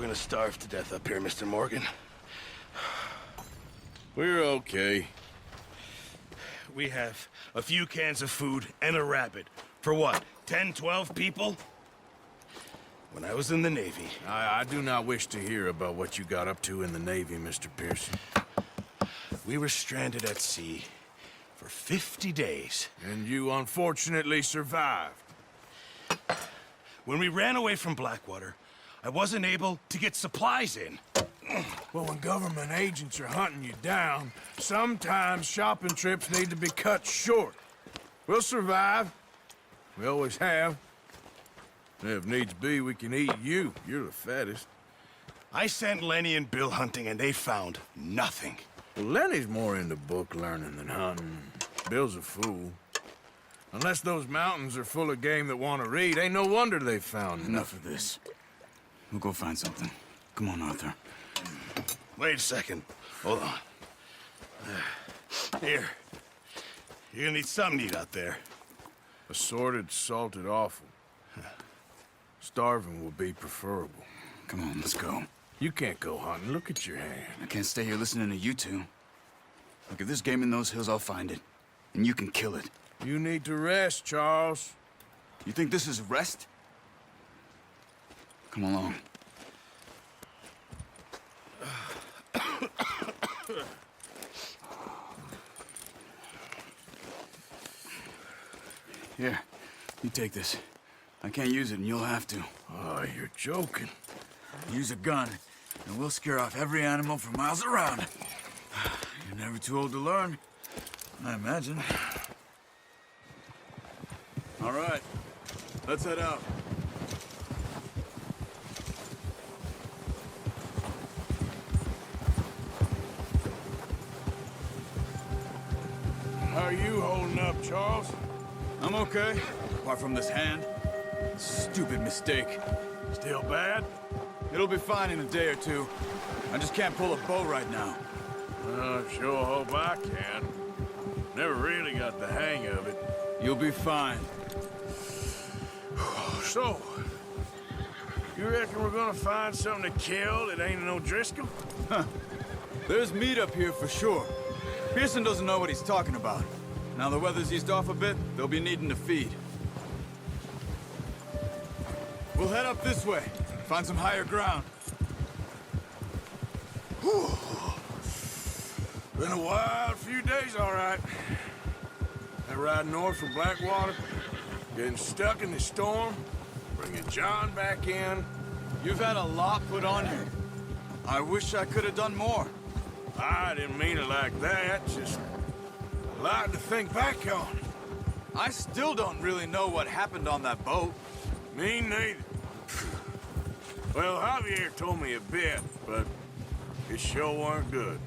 gonna starve to death up here, Mr. Morgan. We're okay. We have a few cans of food and a rabbit. For what, 10, 12 people? When I was in the Navy... I do not wish to hear about what you got up to in the Navy, Mr. Pearson. We were stranded at sea for 50 days. And you unfortunately survived. When we ran away from Blackwater, I wasn't able to get supplies in. Well, when government agents are hunting you down, sometimes shopping trips need to be cut short. We'll survive. We always have. If needs be, we can eat you. You're the fattest. I sent Lenny and Bill hunting, and they found nothing. Well, Lenny's more into book learning than hunting. Bill's a fool. Unless those mountains are full of game that want to read, ain't no wonder they found Enough of this. We'll go find something. Come on, Arthur. Wait a second. Hold on. Here. You're gonna need something to eat out there. Assorted, salted offal. Starving will be preferable. Come on, let's go. You can't go hunting. Look at your hand. I can't stay here listening to you two. Look, if there's game in those hills, I'll find it. And you can kill it. You need to rest, Charles. You think this is rest? Come along. Here, you take this. I can't use it, and you'll have to. Oh, you're joking. Use a gun, and we'll scare off every animal for miles around. You're never too old to learn, I imagine. All right, let's head out. How are you holding up, Charles? I'm okay, apart from this hand. Stupid mistake. Still bad? It'll be fine in a day or two. I just can't pull a bow right now. Sure hope I can. Never really got the hang of it. You'll be fine. So, you reckon we're gonna find something to kill that ain't no Driscoll? There's meat up here for sure. Pearson doesn't know what he's talking about. Now the weather's eased off a bit, they'll be needing to feed. We'll head up this way, find some higher ground. Whew. Been a wild few days, all right. That ride north from Blackwater, getting stuck in the storm, bringing John back in. You've had a lot put on you. I wish I could have done more. I didn't mean it like that, just a lot to think back on. I still don't really know what happened on that boat. Me neither. Well, Javier told me a bit, but it sure weren't good.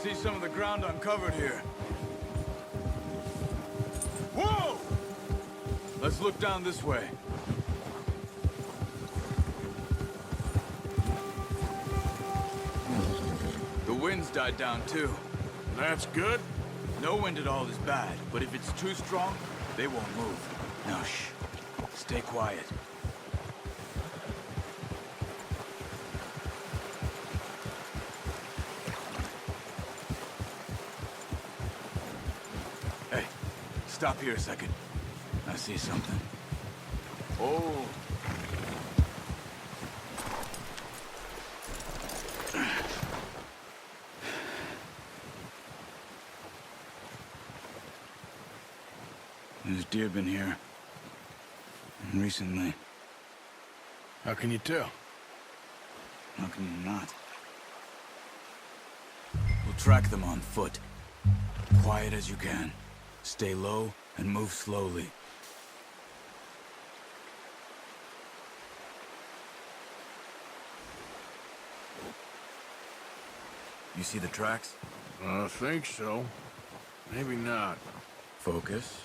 See some of the ground uncovered here. Whoa! Let's look down this way. The wind's died down too. That's good. No wind at all is bad, but if it's too strong, they won't move. Now shh. Stay quiet. Hey, stop here a second. I see something. Oh. There's deer been here. And recently. How can you tell? How can you not? We'll track them on foot. Quiet as you can. Stay low and move slowly. You see the tracks? I think so. Maybe not. Focus.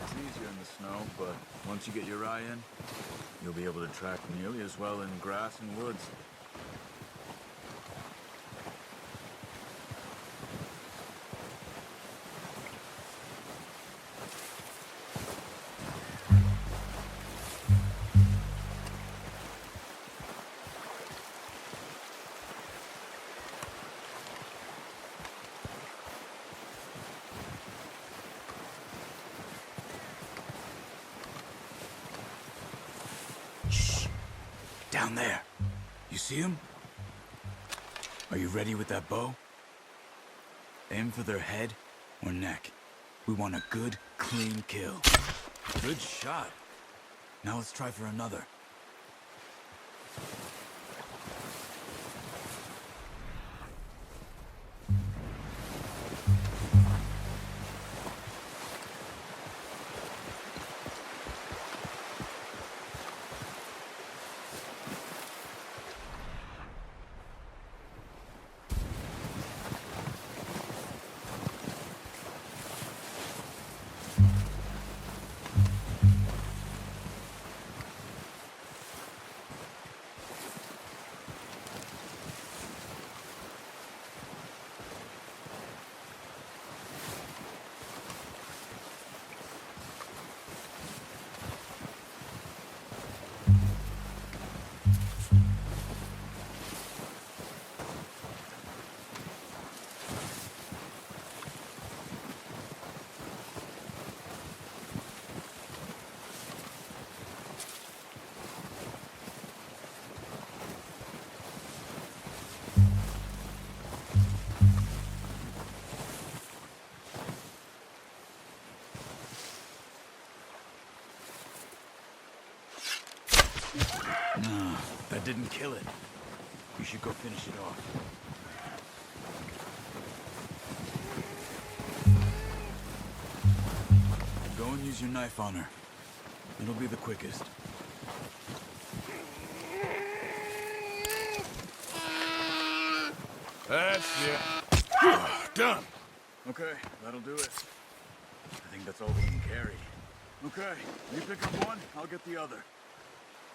It's easier in the snow, but once you get your eye in, you'll be able to track nearly as well in grass and woods. Shh! Down there. You see him? Are you ready with that bow? Aim for their head or neck. We want a good, clean kill. Good shot. Now let's try for another. No, that didn't kill it. You should go finish it off. Go and use your knife on her. It'll be the quickest. That's it. Done. Okay, that'll do it. I think that's all we can carry. Okay, you pick up one, I'll get the other.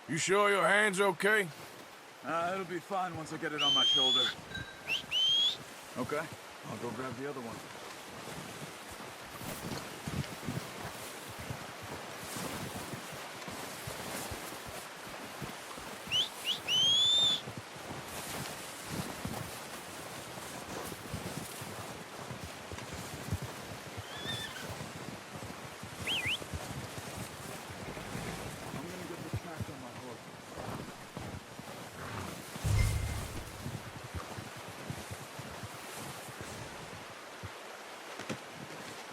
You sure your hand's okay? It'll be fine once I get it on my shoulder. Okay, I'll go grab the other one.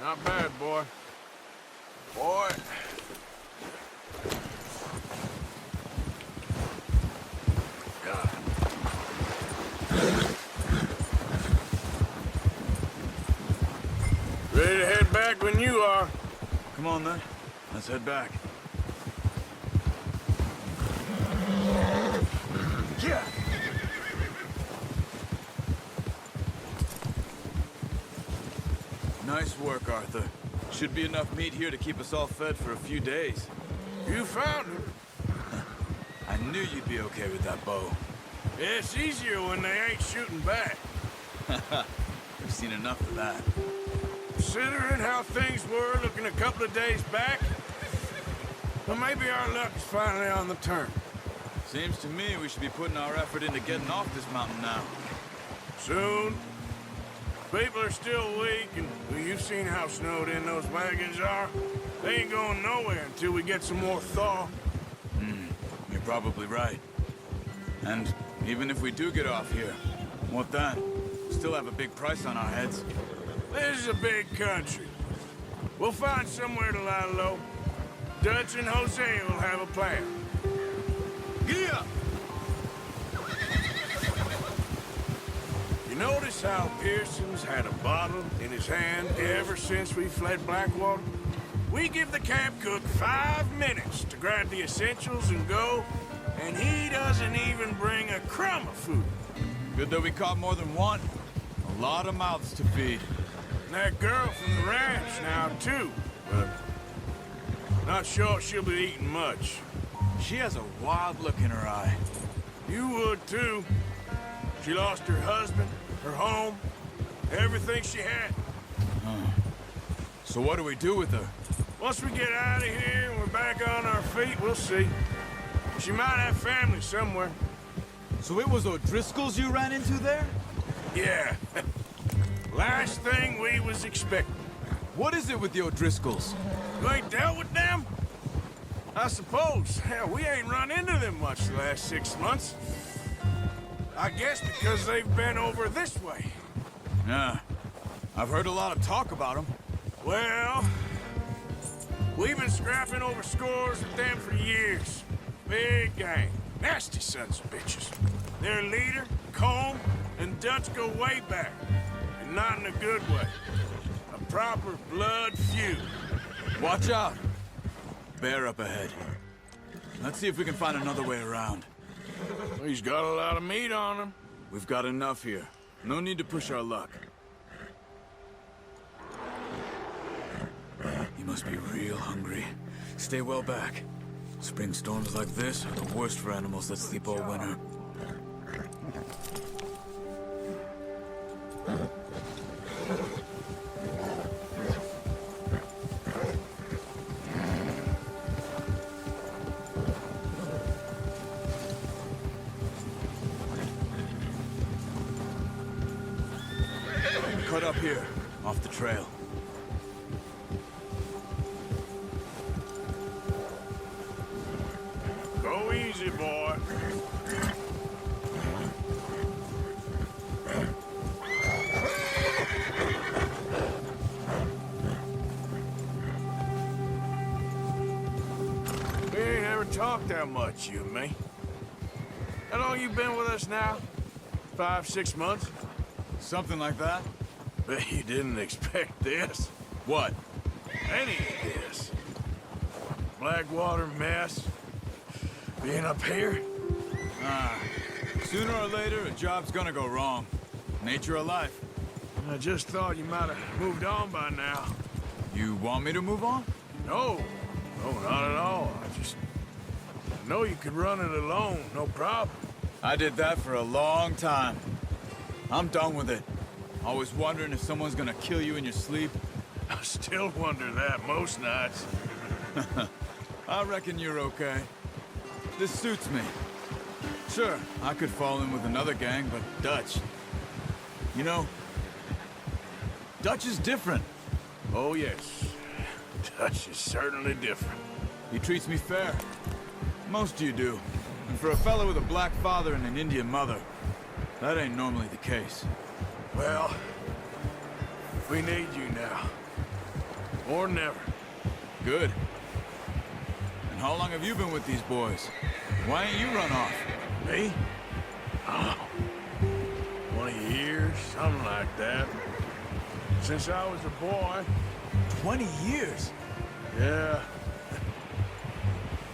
Not bad, boy. Boy. God. Ready to head back when you are. Come on then, let's head back. Yeah. Nice work, Arthur. Should be enough meat here to keep us all fed for a few days. You found her. I knew you'd be okay with that bow. Yeah, it's easier when they ain't shooting back. We've seen enough of that. Considering how things were looking a couple of days back, well, maybe our luck's finally on the turn. Seems to me we should be putting our effort into getting off this mountain now. Soon. People are still weak, and well, you've seen how snowed in those wagons are. They ain't going nowhere until we get some more thaw. You're probably right. And even if we do get off here, what then? Still have a big price on our heads. This is a big country. We'll find somewhere to lie low. Dutch and Hosea will have a plan. Giddy up! You notice how Pearson's had a bottle in his hand ever since we fled Blackwater? We give the camp cook 5 minutes to grab the essentials and go, and he doesn't even bring a crumb of food. Good that we caught more than one. A lot of mouths to feed. And that girl from the ranch now, too, but not sure she'll be eating much. She has a wild look in her eye. You would, too. She lost her husband, her home, everything she had. So what do we do with her? Once we get out of here and we're back on our feet, we'll see. She might have family somewhere. So it was O'Driscoll's you ran into there? Yeah. Last thing we was expecting. What is it with the O'Driscolls? You ain't dealt with them? I suppose. Hell, we ain't run into them much the last 6 months. I guess because they've been over this way. Yeah. I've heard a lot of talk about them. Well, we've been scrapping over scores with them for years. Big gang. Nasty sons of bitches. Their leader, Combe, and Dutch go way back. And not in a good way. A proper blood feud. Watch out. Bear up ahead. Let's see if we can find another way around. He's got a lot of meat on him. We've got enough here. No need to push our luck. He must be real hungry. Stay well back. Spring storms like this are the worst for animals that sleep all winter. Cut up here, off the trail. Go easy, boy. We ain't ever talked that much, you and me. How long you been with us now? 5, 6 months? Something like that? Bet you didn't expect this. What? Any of this. Blackwater mess. Being up here. Sooner or later, a job's gonna go wrong. Nature of life. I just thought you might have moved on by now. You want me to move on? No. No, not at all. I know you could run it alone, no problem. I did that for a long time. I'm done with it. Always wondering if someone's gonna kill you in your sleep. I still wonder that most nights. I reckon you're okay. This suits me. Sure, I could fall in with another gang, but Dutch... You know, Dutch is different. Oh, yes. Dutch is certainly different. He treats me fair. Most you do. And for a fellow with a black father and an Indian mother, that ain't normally the case. Well, we need you now. Or never. Good. And how long have you been with these boys? Why ain't you run off? Me? Oh, 20 years, something like that. Since I was a boy. 20 years? Yeah.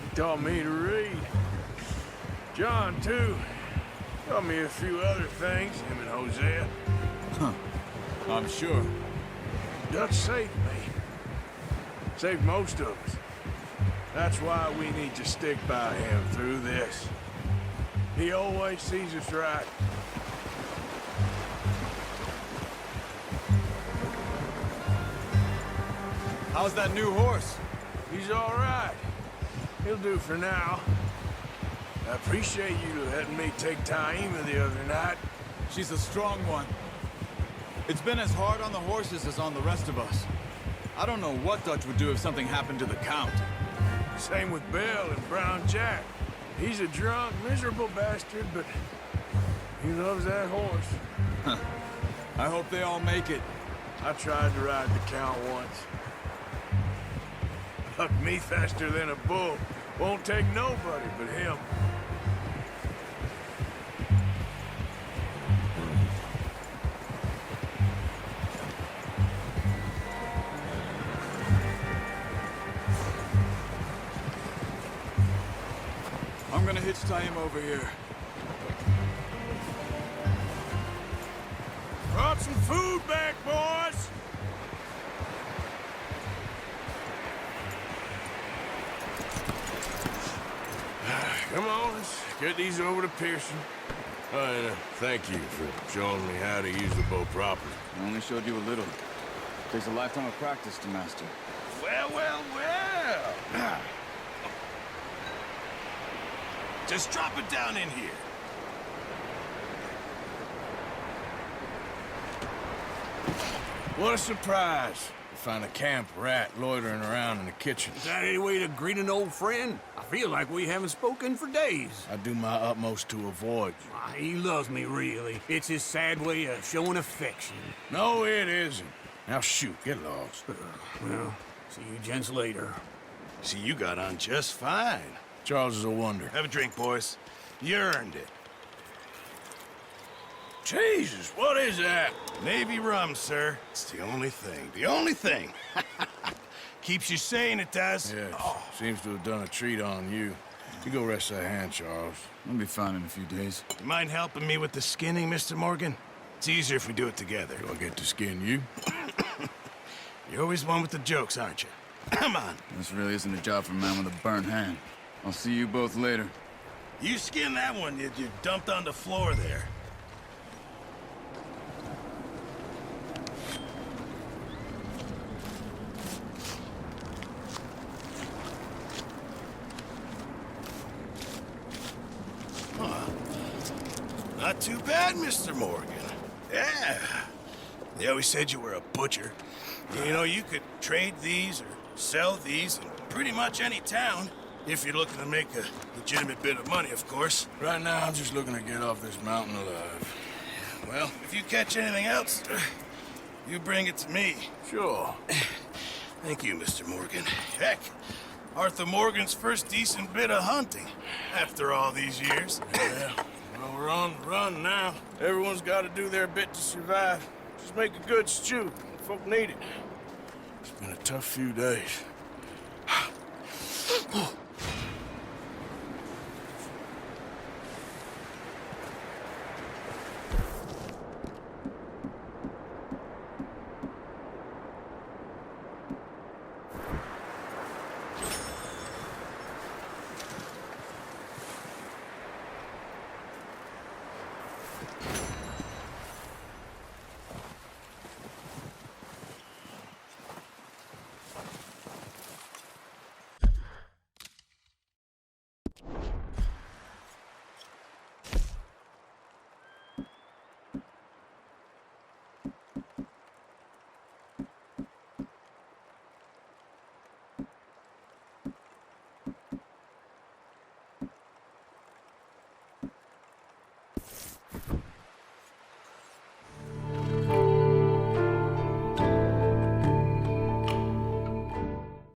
He taught me to read. John, too. Taught me a few other things, him and Hosea. Huh. I'm sure. Dutch saved me. Saved most of us. That's why we need to stick by him through this. He always sees us right. How's that new horse? He's all right. He'll do for now. I appreciate you letting me take Taima the other night. She's a strong one. It's been as hard on the horses as on the rest of us. I don't know what Dutch would do if something happened to the Count. Same with Bill and Brown Jack. He's a drunk, miserable bastard, but he loves that horse. I hope they all make it. I tried to ride the Count once. Hucked me faster than a bull. Won't take nobody but him. I'm gonna hitch tie him over here. Brought some food back, boys! Come on, let's get these over to Pearson. And thank you for showing me how to use the bow properly. I only showed you a little. Takes a lifetime of practice to master. Well, well, well. Just drop it down in here. What a surprise. To find a camp rat loitering around in the kitchen. Is that any way to greet an old friend? I feel like we haven't spoken for days. I do my utmost to avoid you. He loves me, really. It's his sad way of showing affection. No, it isn't. Now shoot, get lost. Well, see you gents later. See, you got on just fine. Charles is a wonder. Have a drink, boys. You earned it. Jesus, what is that? Navy rum, sir. It's the only thing. The only thing. Keeps you sane, it does. Yes, seems to have done a treat on you. You go rest that hand, Charles. I'll be fine in a few days. You mind helping me with the skinning, Mr. Morgan? It's easier if we do it together. Do I get to skin you? You're always one with the jokes, aren't you? Come on. This really isn't a job for a man with a burnt hand. I'll see you both later. You skin that one you dumped on the floor there. Not too bad, Mr. Morgan. Yeah. They always said you were a butcher. You know, you could trade these or sell these in pretty much any town. If you're looking to make a legitimate bit of money, of course. Right now, I'm just looking to get off this mountain alive. Well, if you catch anything else, you bring it to me. Sure. Thank you, Mr. Morgan. Heck, Arthur Morgan's first decent bit of hunting after all these years. Yeah. Well, we're on the run now. Everyone's got to do their bit to survive. Just make a good stew. Folk need it. It's been a tough few days.